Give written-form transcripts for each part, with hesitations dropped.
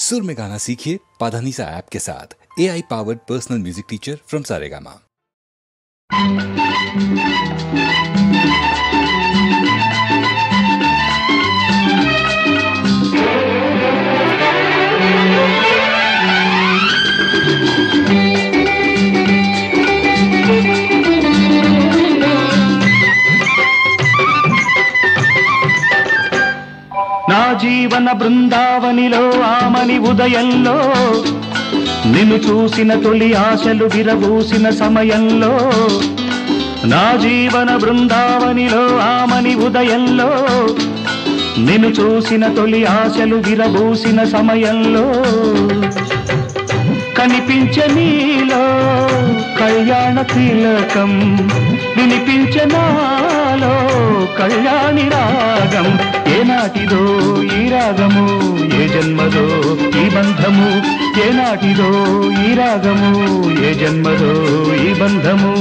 सुर में गाना सीखिए पाधानीसा ऐप के साथ। AI powered personal music teacher from Saregama. నా జీవన బృందావనిలో ఆమని ఉదయంలో నిన్ను చూసిన తొలి ఆశలు విరబూసిన సమయంలో, నా జీవన బృందావనిలో ఆమని ఉదయంలో నిన్ను చూసిన తొలి ఆశలు విరబూసిన సమయంలో, కనిపించే నీలో కళ్యాణ తిలకం, వినిపించే నాలో కళ్యాణి రాగం. ఏనాటిదో ఈ రాగము, ఏ జన్మదో ఈ బంధము, ఏనాటిదో ఈ రాగము, ఏ జన్మదో ఈ బంధము.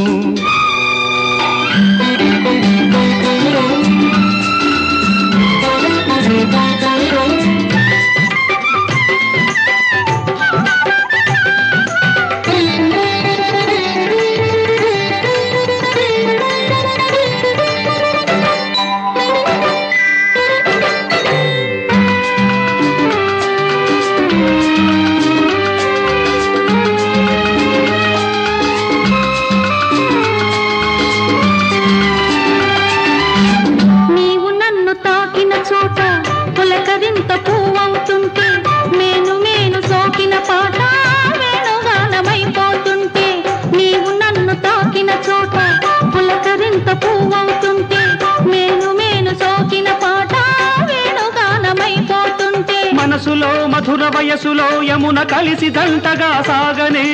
మనసులో మధుర వయసులో యమున కలిసి దంటగా సాగనే,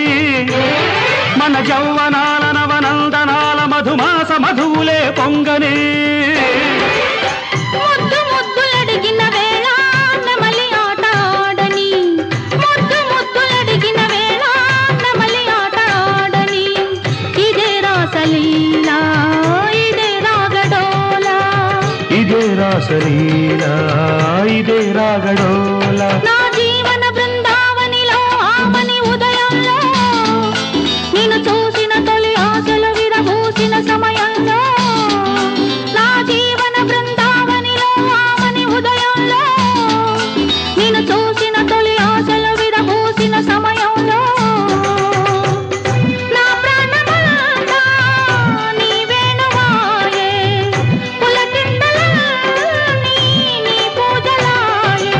మన యౌవనాల నవనందనాల మధుమాస మధువులే పొంగనే. ముద్దు ముద్దులడిగిన వేళ నెమలి ఆట ఆడని, ముద్దు ముద్దులడిగిన వేళ నెమలి ఆట ఆడని. ఇదే రాసలీలా ఇదే రాగడోలా, ఇదే రాసలీలా ఇదే రాగడోలా. నా జీవన బృందావనిలో ఆమని ఉదయంలో నిన్ను చూసిన తొలి ఆశలు విరబూసిన సమయంలో, నా జీవన బృందావనిలో ఆమని ఉదయంలో నిన్ను చూసిన తొలి ఆశలు విరబూసిన సమయంలో, నా ప్రాణమంతా నీ వేణువాయే, పులకింతలన్నీ నీ పూజలాయే.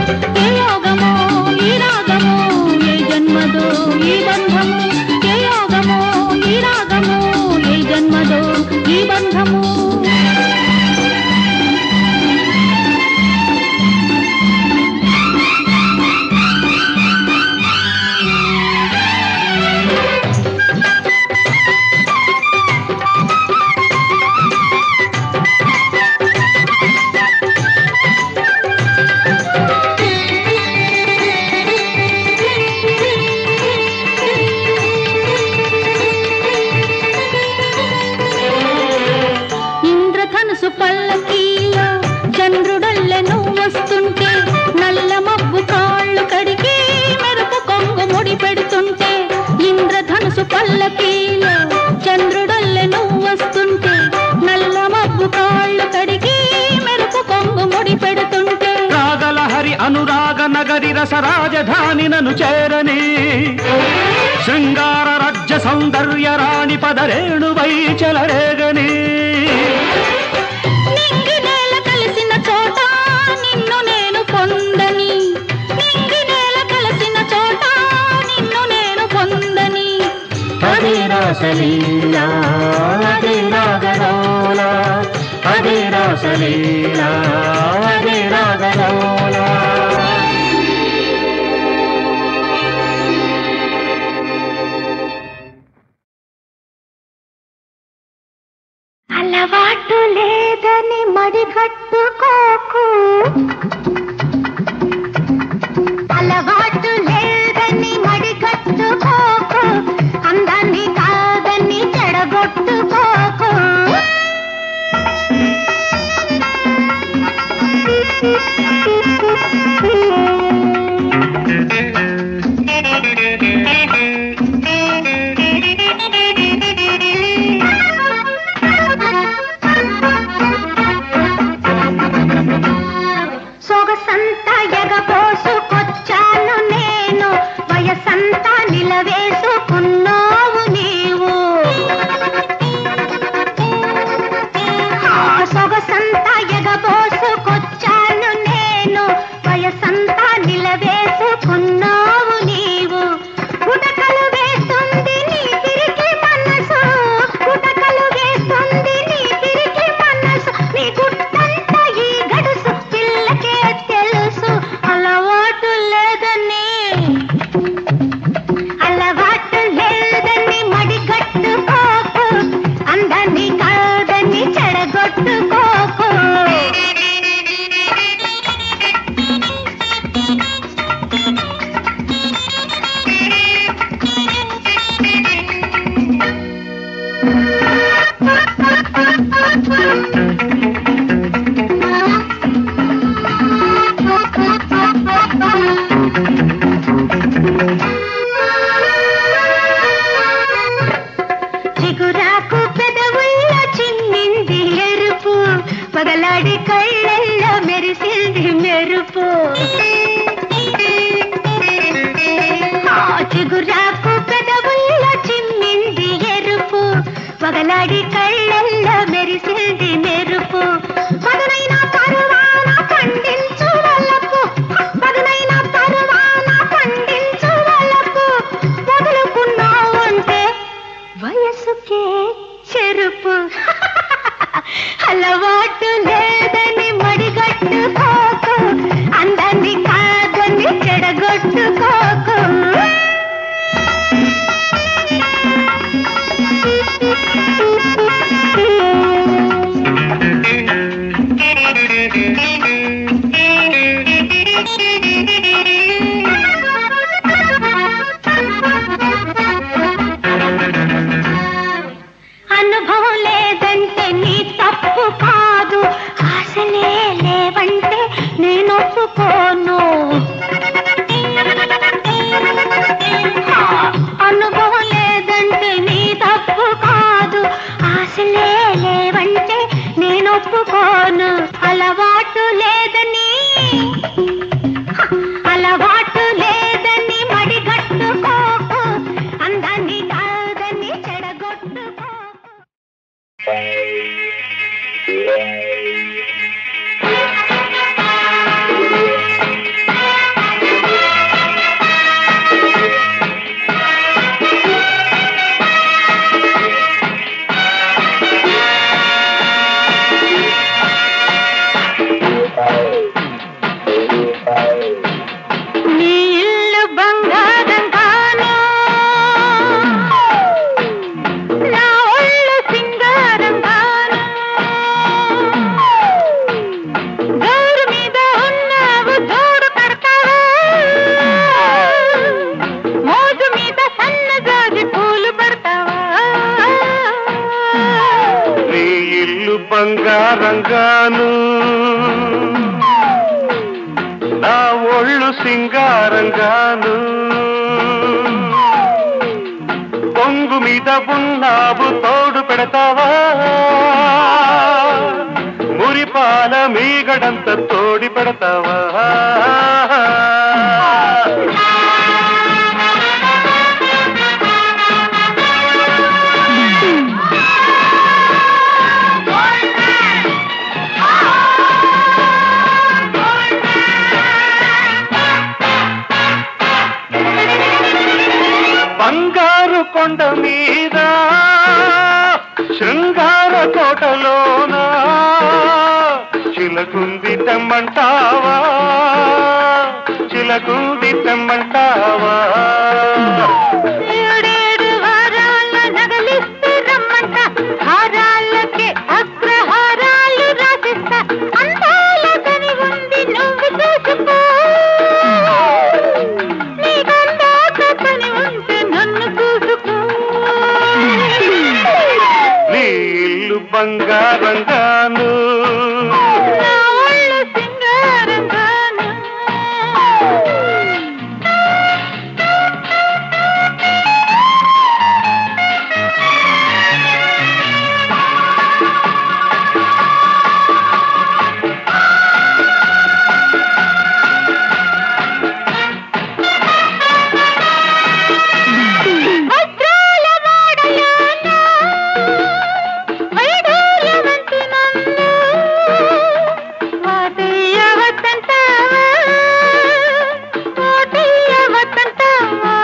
ఏ యోగమో ఈ రాగమో, ఏ జన్మదో ఈ బంధము, ఏ యోగమో ఈ రాగమో, ఏ జన్మదో ఈ బంధము. ఇంద్రధనుసు పల్లకీలో చంద్రుడల్లె నువ్వు వస్తుంటే, నల్ల మబ్బు కాళ్ళు కడిగి మెరుపు కొంగు ముడి పెడుతుంటే. ఇంద్రధనుసు పల్లకీలో చంద్రుడల్లె నువ్వు వస్తుంటే, నల్ల మబ్బు కాళ్ళు కడిగి మెరుపు కొంగు ముడి పెడుతుంటే. రాగలహరి అనురాగ నగరి రస రాజధాని నను చేరని, శృంగార రాజ్య సౌందర్య రాణి పదరేణువై చెలరేగని. నింగి నేల కలిసిన చోట నిన్ను నేను పొందని, నింగి నేల కలిసిన చోట నిన్ను నేను పొందని. అదే రాసలీలా అదే రాగడోలా, అదే రాసలీలా అదే రాగడోలా. అలవాటు లేదని మడిగట్టుకోకు, అలవాటు లేదని మడిగట్టుకోకు, అందాన్ని కాదని చెడగొట్టుకోకు. బంగారంగాను నా ఒళ్ళు సింగారంగాను పొంగు మీద ఉన్నావు తోడు పెడతావా మురిపాల మీగడంత తోడి పెడతావా బంగారు కొండ మీద శృంగార తోటలోన చిలకుంది తెమ్మంటావా చిలకుంది తెమ్మంటావా ఏడేడు వారాల నగలిస్తూ రమ్మంట హారాలకే అగ్రహారాలు రాసిస్తా అందాల కని ఉంది నువ్వు చూసుకో నీకందాక కని ఉంటే నన్ను చూసుకో నీ ఇల్లు బంగారంగాను నా ఒళ్ళు సింగారంగాను వజ్రాల వాడలోన వైడూర్యవంతి నన్ను వాటయ్యవద్దంటావా వాటయ్యవద్దంటావా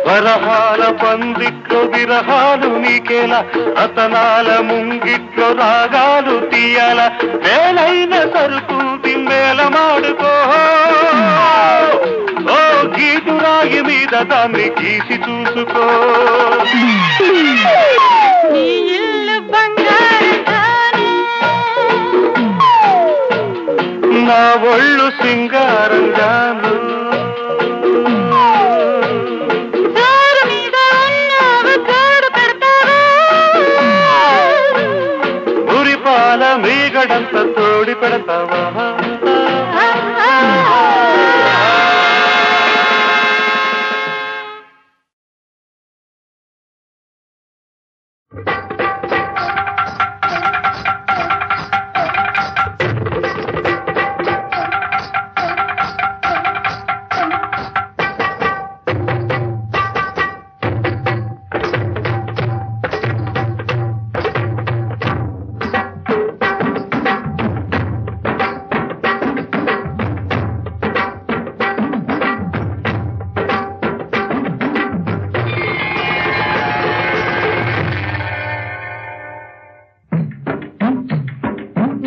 వరహాల పందిట్లో విరహాలు నీకేలా రతనాల ముంగిట్లో రాగాలు తీయాల వేలైన సరుకు తిమ్మేల మాడుకో ఓ గీటు రాగి మీద దాన్ని గీసి చూసుకో నీ ఇల్లు బంగారంగాను నా ఒళ్ళు సింగారంగాను జోరు మీద ఉన్నావు జోడు పెడతావా మురిపాల మీగడంత తోడి పెడతావా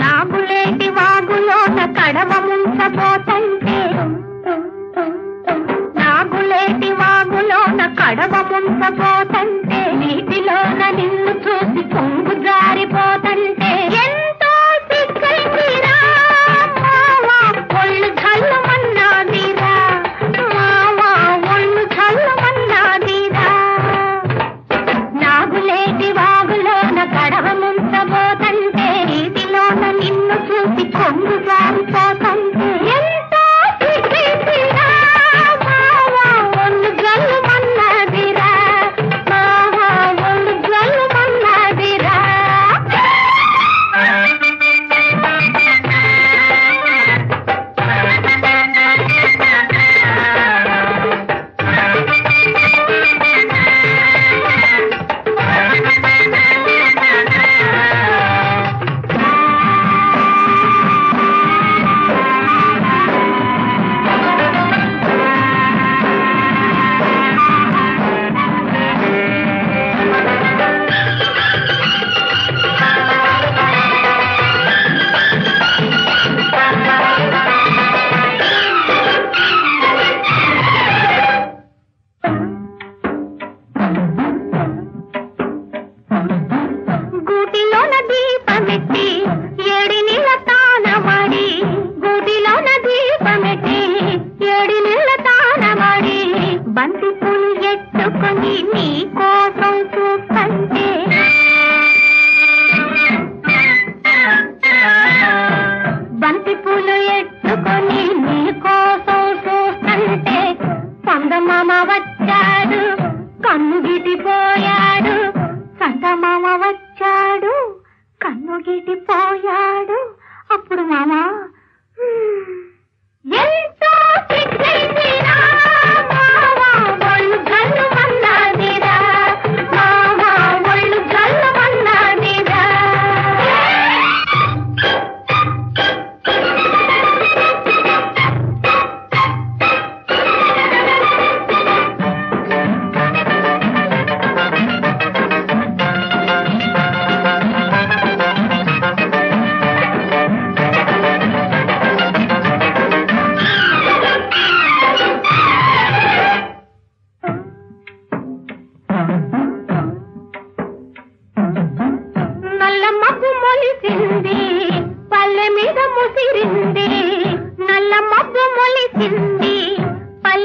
నాగులేటి వాగులోన కడవ ముంచబోతంటే నాగులేటి వాగులోన కడవ ముంచబోతంటే నీటిలోన నిన్ను చూసి పొంగు జారిపోతంటే ఎంతో సిగ్గైందిరా మావా ఒళ్ళు జల్లుమన్నాదిరా మావా ఒళ్ళు జల్లుమన్నాదిరా నాగులేటి వాగులోన కడవ ముంచబోతంటే నీటిలోన నిన్ను చూసి కొంగు జారిపోతంటే ఎంతో సిగ్గైందిరా మావా ఒళ్ళు జల్లుమన్నాదిరా మావా ఒళ్ళు జల్లుమన్నాదిరా గూటిలోన దీపమెట్టి ఏడి నీళ్ళ తానమాడి గూటిలోన దీపమెట్టి ఏడి నీళ్ళ తానమాడి బంతి పూలు ఎత్తుకొని నీ కోసం చూస్తంటే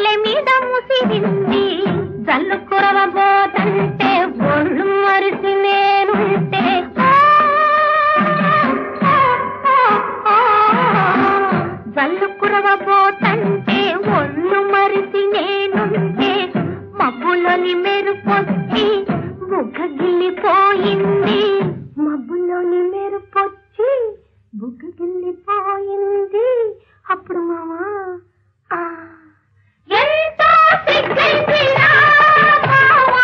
మల్లె మీద ముసిరింది జల్లు కురవబోతంటే ఒళ్ళు మరిసి నేనుంటే జల్లు కురవబోతంటే ఒళ్ళు మరిసి నేనుంటే మబ్బులోని మెరుపొచ్చి బుగ్గగిల్లిపోయింది మబ్బులోని మెరుపొచ్చి బుగ్గగిల్లిపోయింది అప్పుడు మామా ఎంతో సిగ్గైందిరా మావా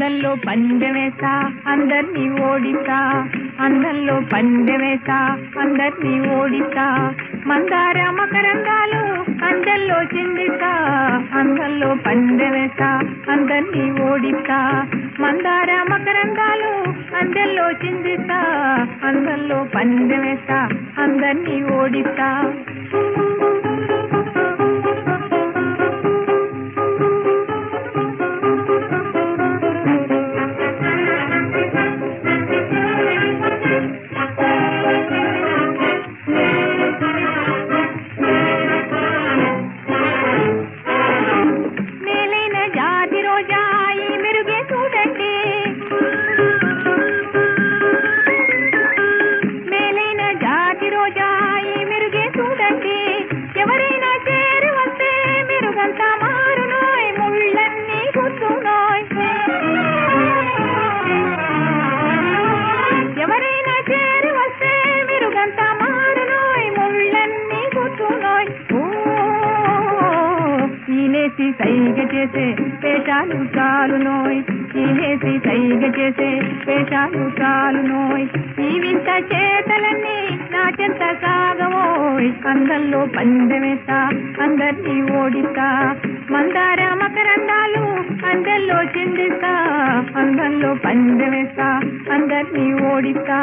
అందంలో పందెవేసా అందర్నీ ఓడిస్తా, అందంలో పందెవేసా అందర్నీ ఓడిస్తా, మందార మకరందాలు అందల్లో చిందిస్తా, అందంలో పందెవేసా అందర్నీ ఓడిస్తా, మందార మకరందాలు అందల్లో చిందిస్తా, అందంలో పందెవేసా అందర్నీ ఓడిస్తా. సైగ చేసే పేషాలు చాలు నోయ్, ఈనేసి సైగ చేసే పేషాలు చాలు నోయ్, ఈ వింత చేతలన్నీ నా చెంత సాగవోయ్, అందంలో పందెవేస్తా అందర్నీ ఓడిస్తా, మందార మకరందాలు అందల్లో చిందిస్తా, అందంలో పందెవేస్తా అందర్నీ ఓడిస్తా.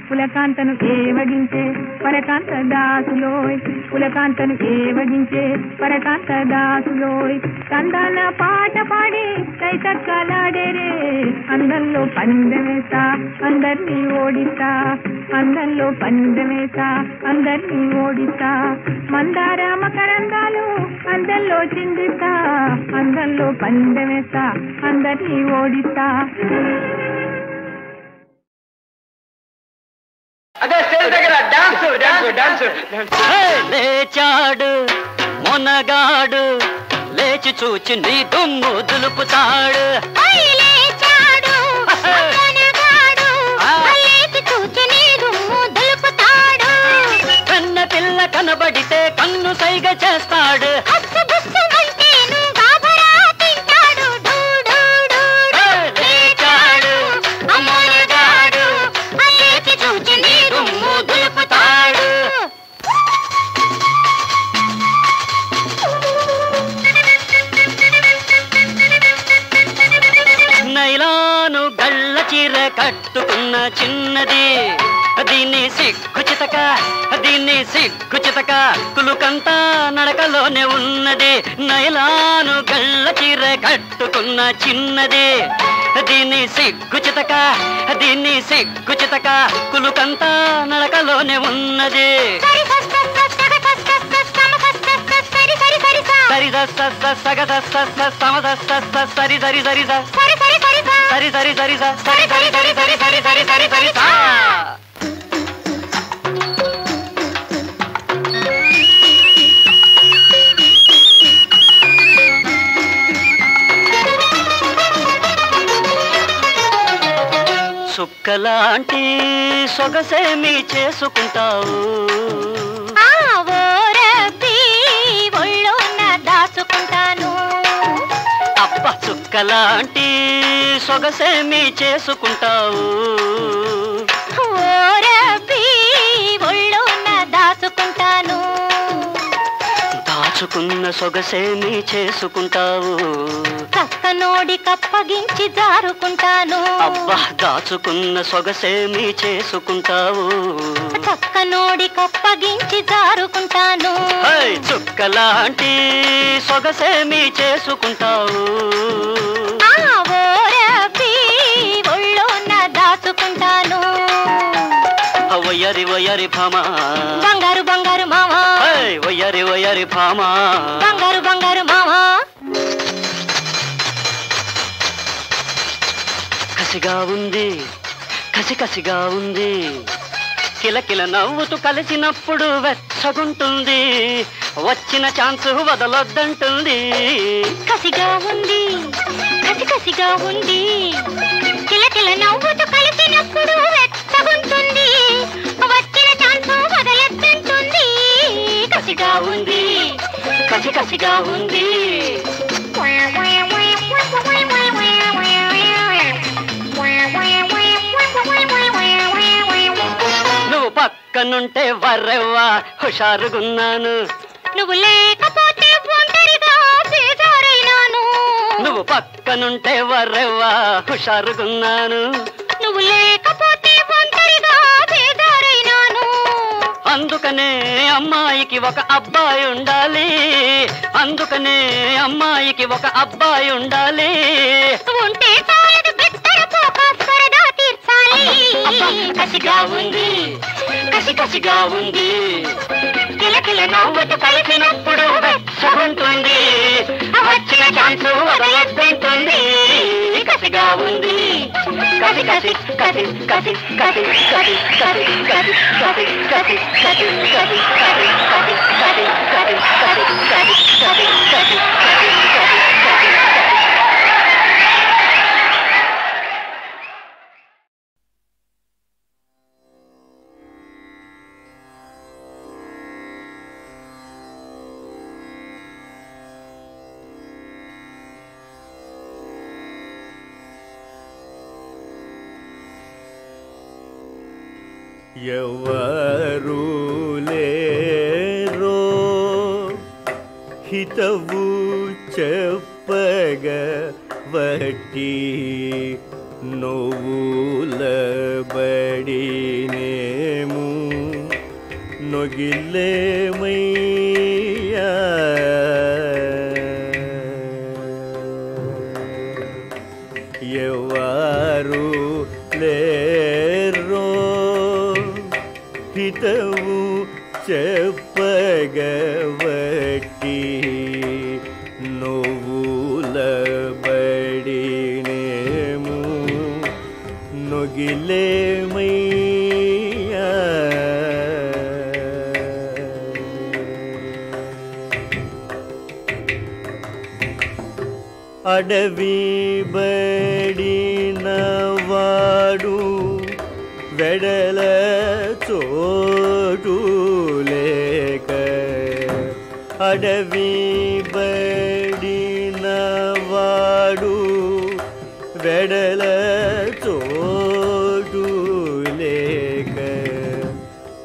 పులకాంతను ఏవగించే పరకాంత దాసులోయ్, పులకాంతను ఏవగించే పరకాంత దాసులోయ్, తందాన పాట పాడి కైతక్కలాడేరే, అందంలో పందెవేసా అందర్నీ ఓడిస్తా, అందంలో పందెవేసా అందర్నీ ఓడిస్తా, మందార మకరందాలు అందంలో చిందిస్తా, అందంలో పందెవేసా అందర్నీ ఓడిస్తా. లేచాడు మొనగాడు లేచి చూచి నీ దుమ్ము దులుపుతాడు, కన్న పిల్ల కనబడితే కన్ను సైగ చేస్తాడు, నైలాను గళ్ళ చీర కట్టుకున్న చిన్నది, దీన్ని సిగ్గు చితక దీన్ని సిగ్గు చితక కులుకంతా నడకలోనే ఉన్నది, నైలాను గళ్ళ చీర కట్టుకున్న చిన్నది, దీన్ని సిగ్గు చితక దీన్ని సిగ్గు చితక కులుకంతా నడకలోనే ఉన్నది, సరి సగ సమద సరి సరి సరి సరి సరి సరి సరి సరి సరి సరి సరి సరి సరి సరి సరి. సుక్కలాంటి సొగసేమి చేసుకుంటావు, దాచుకుంటాను అబ్బ చుక్కలాంటి సొగసేమి చేసుకుంటావు, దాచుకుంటాను దాచుకున్న సొగసేమి చేసుకుంటావు చక్కనోడి కప్పగించి జారుకుంటాను అబ్బా దాచుకున్న సొగసేమి చేసుకుంటావు చక్కనోడి కప్పగించి జారుకుంటాను చుక్కలాంటి సొగసేమి చేసుకుంటావు ఒళ్ళోన దాచుకుంటాను వయ్యారి వయ్యారి భామా బంగారు బంగారు మామా వయ్యారి వయ్యారి భామా బంగారు బంగారు మామా కసిగా ఉంది కసి కసిగా ఉంది కిలకిల నవ్వుతూ కలిసినప్పుడు వెచ్చగుంటుంది వచ్చిన ఛాన్స్ వదలొద్దంటుంది కసిగా ఉంది కసి కసిగా ఉంది కిలకిల నవ్వుతూ కలిసినప్పుడు వెచ్చగుంటుంది వచ్చిన ఛాన్స్ వదలొద్దంటుంది కసిగా ఉంది కసి కసిగా ఉంది నువ్వు పక్కనుంటే వర్రెవ్వా హుషారుగున్నాను నువ్వు లేకపోతే ఒంటరిగా బేజారైనాను నువ్వు పక్కనుంటే వర్రెవ్వా హుషారుగున్నాను నువ్వు లేకపోతే ఒంటరిగా బేజారైనాను అందుకనే అమ్మాయికి ఒక అబ్బాయి ఉండాలి అందుకనే అమ్మాయికి ఒక అబ్బాయి ఉండాలి ఉంటే చాలదు బిత్తర పోక సరదా తీర్చాలి కసిగా ఉంది కసి కసిగా ఉంది కిలకిల నవ్వుతూ కలిసినప్పుడు వెచ్చగుంటుంది వచ్చిన ఛాన్స్ వదలొద్దంటుంది కసిగా ఉంది కసి కసి కసి కసి కసి కసి కసి కసి కసి కసి కసి కసి కసి కసి కసి కసి కసి కసి కసి ఎవరు లేరో హితవు చెప్పగ వట్టి నోవుల బడినేము నొగిలేమయ్యా ఎవరు లేరో హితవు చెప్పగవట్టి నోవుల బడినేము నొగిలేమయ్యా అడవి బడినవాడు వెడల చోటు లేక అడవి బడినవాడు వెడల చోటు లేక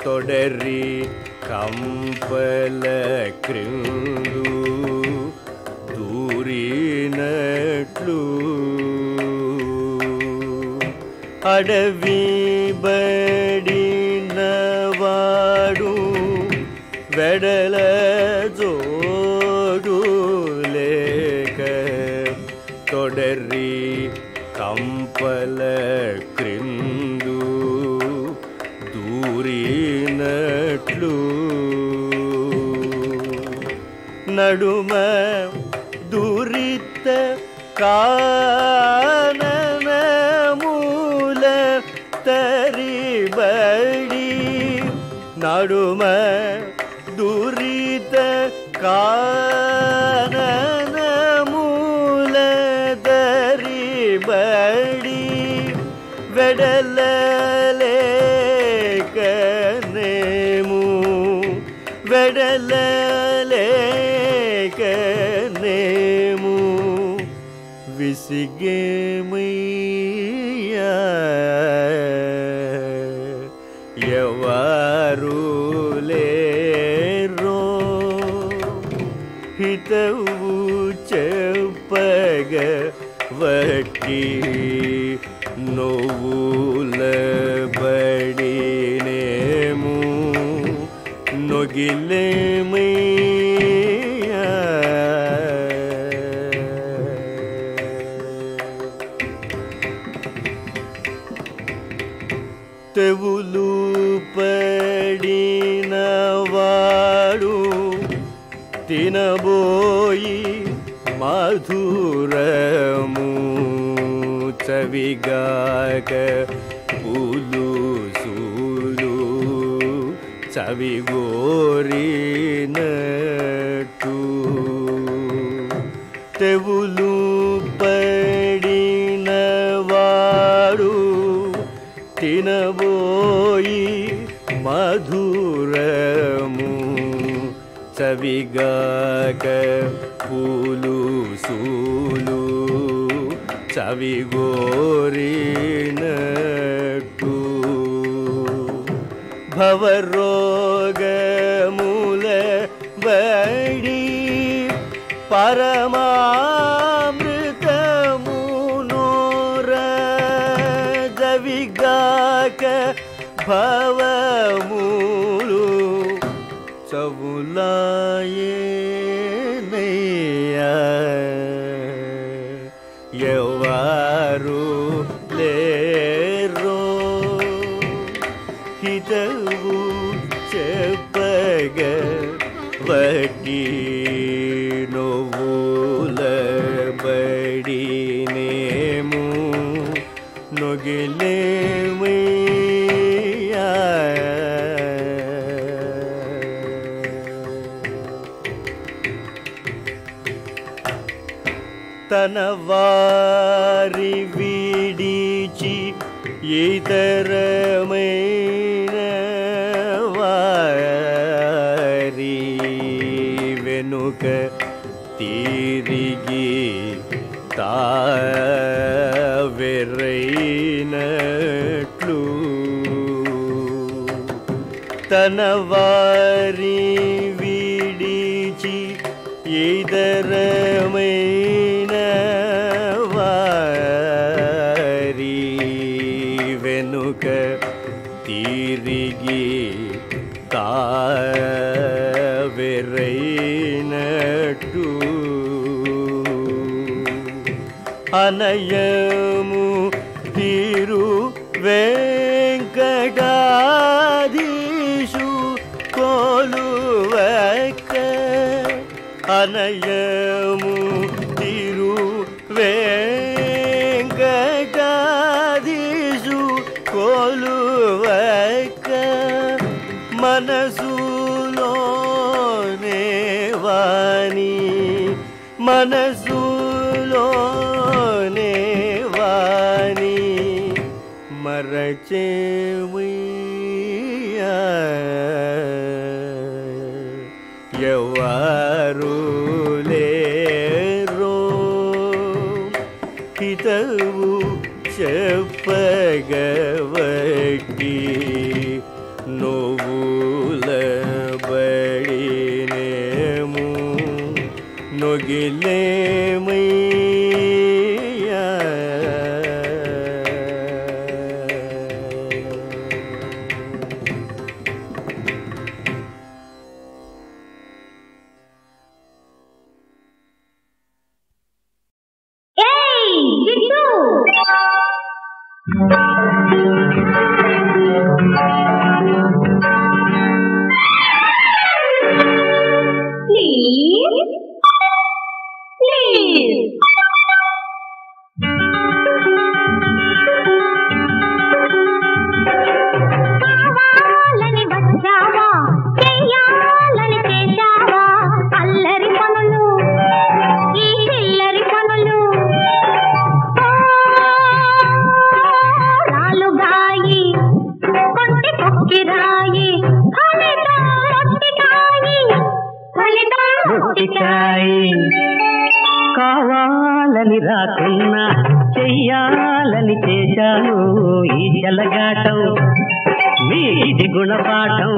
తొడరి కంపల క్రిందు దూరినట్లు అడవి బడినవాడు వెడల జోడు లేక తొడరి కంపల క్రిందు దూరినట్లు నడుమ దురిత కాననమూల తరిబడి నడుమ దురిత కాననమూల తరిబడి వెడలలేకనేము వెడలలేకనేము విసిగేమయ్యా ఎవరు లేరో వట్టి నోవుల బడినేము నొగిలేమయ్యా తెవులు పడిన వాడు తినబోయి మధురము చవిగాక పులుసులు చవిగోరినట్టు తెవులు పడిన వాడు తినబోయి మధురము చవిగాక పులుసులు చవిగోరినట్టు భవరోగముల బడి పరమామృతమునోర జవిగాక భవములు చవులాయేనయ్యా ఎవరు లేరో హితవు చెప్పగ వట్టి నోవుల బడినేము నొగిలేమయ్యా తన వారి విడిచి ఇతరమైన వారి వెనుక తిరిగి తావెరైనట్లు తన వారి విడిచి ఇతరమైన వారి వెనుక తిరిగి తావెరైనట్టు అనయము తిరు వెంకటాధీశు కొలువక అనయము తిరు వెంకటాధీశు కొలువక మనసులోనే వాణి మనసులోనే వాణి మరచేమయ్యా ఎవరు లేరో హితవు చెప్పగవట్టి నోవుల బడినేము నొగిలేమయ్యా కావాలని వచ్చావా చెయ్యాలని చేశావా అల్లరి పనులు ఈ చిల్లరి పనులు రాలుగాయి కొట్టి కొక్కిరాయి ఫలితం మొట్టికాయి కావాలని రాకున్నా చెయ్యాలని చేశాను ఈ చెలగాటం మీది గుణపాఠం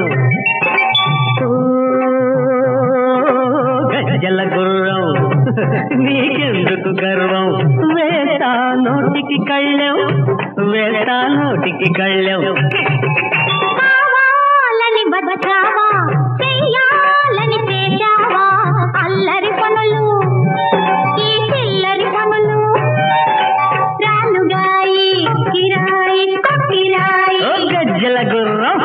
గజ్జల గుర్రం నీకెందుకు గర్వం నోటికి కళ్ళెం వేస్తా నోటికి కళ్ళెం కావాలని బతకావా చెయ్యాలని చేశావా అల్లరి పనులు ఈ చిల్లరి పనులు రాలుగాయి కిరాయి కొక్కిరాయి గజ్జల గుర్రం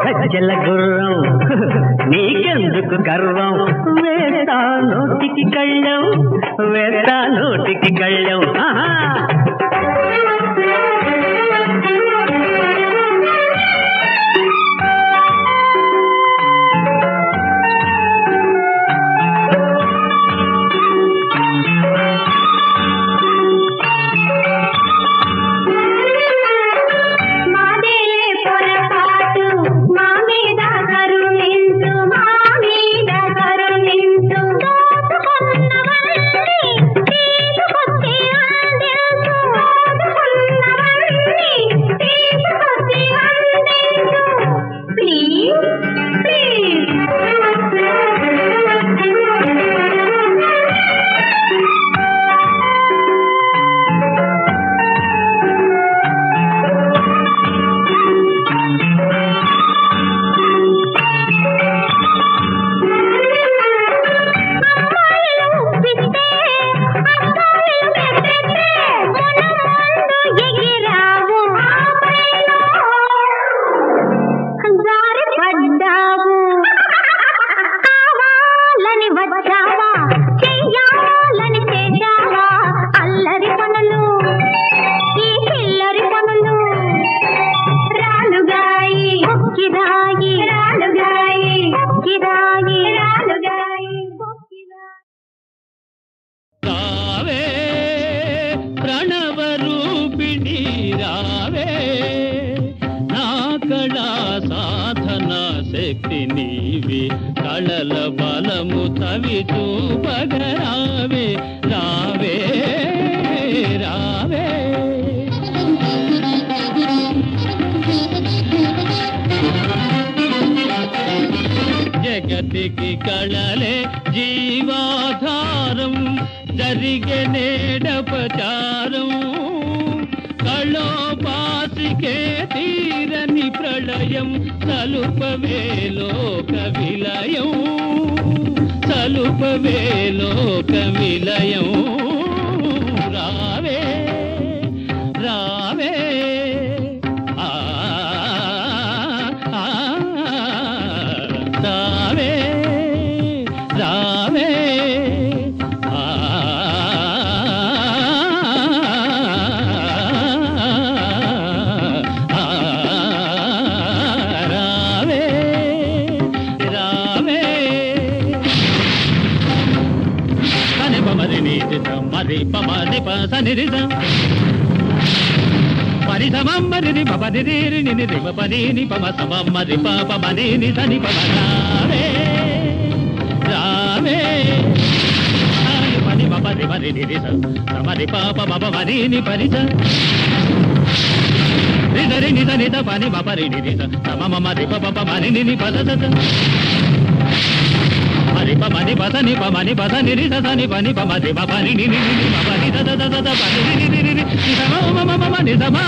గజ్జల గుర్రం నీకెందుకు గర్వం వేస్తా నోటికి కళ్ళెం వేస్తా నోటికి కళ్ళెం కళల బలము తవి చూపగరావే రావే రావే జగతికి కళలే జీవాధారం జరిగే నేడపచారం కళోపాసికే తీరని ప్రళయం సలుపవే లోక విలయం సలుపవే లోక విలయం రావే రావే రావే రావే మరి పమని పసనిరిద మరి సమమ్మరి పపనిరి ని రి పని ని పమ సమమ్మరి పమని ని సని పమరావే రావే ఆని పని పపరి మరి ని రి సమరి పాప మమ మరి ని పరిస రిదరి ని సని ద పని పపరి ని రి సమమ మరి పప మరి ని పదసత మరి పమని పసని పమని పసని రి సని పని పమరి పపని ని ని ని పపని ద ద ద ద పని ని ని ని ని సమమ మమ ని సమా